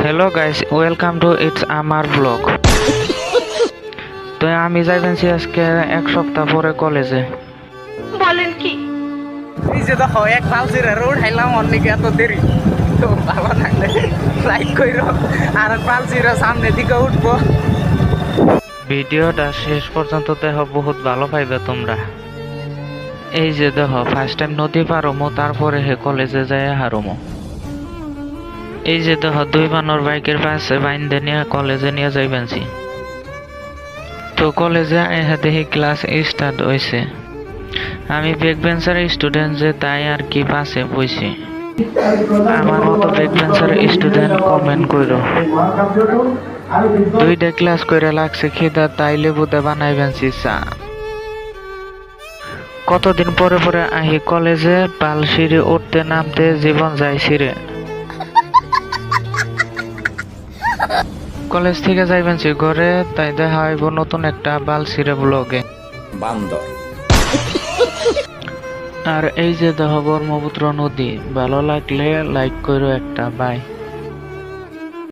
Hello guys, welcome to its আমার blog. তো আমি যাইবেনছি আজকে এক সপ্তাহ পরে কলেজে। বলেন কি? এই যে দেখো এক পালসিরা রোড হাইলাম অনেক এত দেরি তো ভালো লাগলে লাইক কইরো আর পালসিরা সামনে দিকে উঠবো। ভিডিওটা শেষ পর্যন্ত দেখো, বহুত ভালো পাইবে তোমরা। এই যে দেখো, ফার্স্ট টাইম নদী পার হমো, তারপরে হে কলেজে যাই হারমো। এই যে দেখো, দুই বানর বাইকের পাশে বাইন্দে নিয়ে কলেজে নিয়ে যাইবেনছি। তো কলেজে দেখি ক্লাস স্টার্ট হয়েছে। আমি ব্যাক বেঞ্চার স্টুডেন্ট যে, তাই আর কি পাশে বইছি। আমার মতো ব্যাক বেঞ্চার স্টুডেন্ট কমেন্ট করো। দুইটা ক্লাস করে লাগছে খিদা, তাইলে বুধে বানাইবেনছি চা। কতদিন পরে পরে আহি কলেজে, পাল সিঁড়ি উঠতে নামতে জীবন যায় সিঁড়ে। কলেজ থেকে যাইবেনছি ঘরে, তাই দেখা হইব নতুন একটা বাল সিঁড়ে ব্লগে। বান্দর। আর এই যে দেহ ব্রহ্মপুত্র নদী, ভালো লাগলে লাইক করো একটা, বাই।